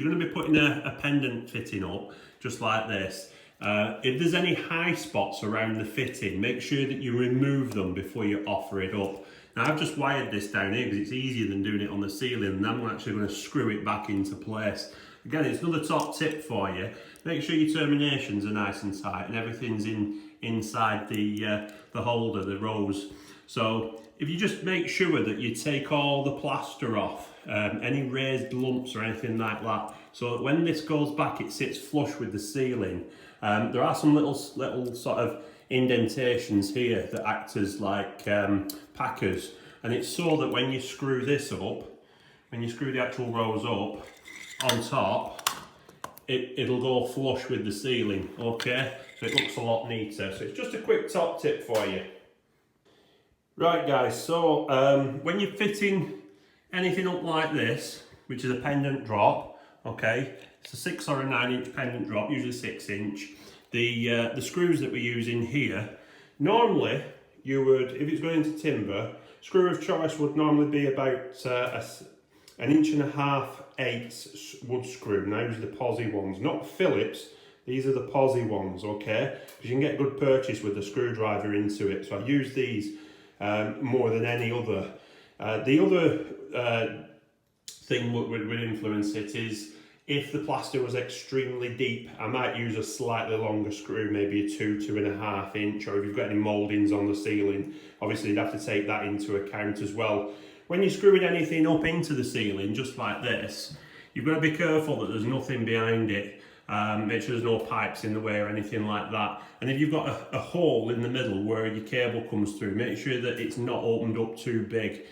you're going to be putting a pendant fitting up, just like this, if there's any high spots around the fitting, make sure that you remove them before you offer it up. Now I've just wired this down here because it's easier than doing it on the ceiling, and I'm actually going to screw it back into place. Again, it's another top tip for you. Make sure your terminations are nice and tight and everything's inside the holder, the rose. So if you just make sure that you take all the plaster off, any raised lumps or anything like that, so that when this goes back it sits flush with the ceiling. There are some little sort of indentations here that act as like packers, and it's so that when you screw this up, when you screw the actual rose up on top, it'll go flush with the ceiling, okay? So it looks a lot neater. So it's just a quick top tip for you. Right guys, so when you're fitting anything up like this, which is a pendant drop, okay, it's a 6 or a 9-inch pendant drop, usually 6-inch. The screws that we're using here, normally you would, if it's going into timber, screw of choice would normally be about 1.5 inch 8 wood screw. Now use the Posi ones, not Phillips, these are the Posi ones, okay? Because you can get good purchase with the screwdriver into it. So I use these more than any other. The other thing that would influence it is if the plaster was extremely deep, I might use a slightly longer screw, maybe a 2.5 inch, or if you've got any mouldings on the ceiling, obviously you'd have to take that into account as well. When you're screwing anything up into the ceiling, just like this, you've got to be careful that there's nothing behind it. Make sure there's no pipes in the way or anything like that. And if you've got a hole in the middle where your cable comes through, make sure that it's not opened up too big,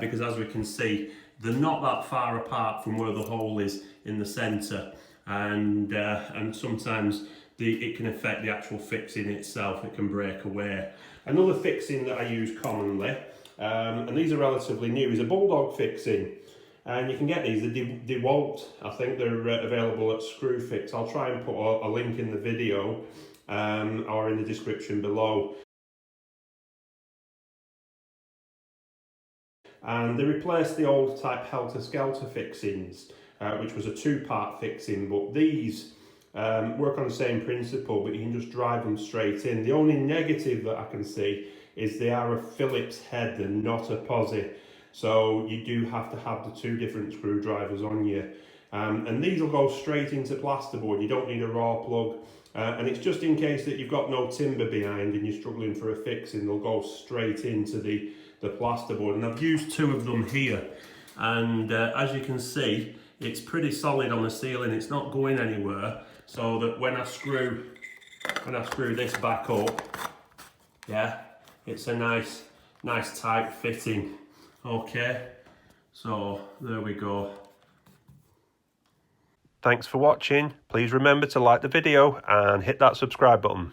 because as we can see, they're not that far apart from where the hole is in the centre, and sometimes it can affect the actual fixing itself. It can break away. Another fixing that I use commonly, and these are relatively new, is a bulldog fixing. And you can get these, the DeWalt, I think they're available at Screwfix. I'll try and put a link in the video or in the description below. And they replaced the old type Helter Skelter fixings, which was a 2-part fixing, but these work on the same principle, but you can just drive them straight in. The only negative that I can see is they are a Phillips head and not a Posi. So you do have to have the 2 different screwdrivers on you. And these will go straight into plasterboard. You don't need a raw plug. And it's just in case that you've got no timber behind and you're struggling for a fixing, they'll go straight into the plasterboard. And I've used 2 of them here. And as you can see, it's pretty solid on the ceiling. It's not going anywhere. So that when I screw this back up, yeah, it's a nice tight fitting. Okay, so there we go. Thanks for watching. Please remember to like the video and hit that subscribe button.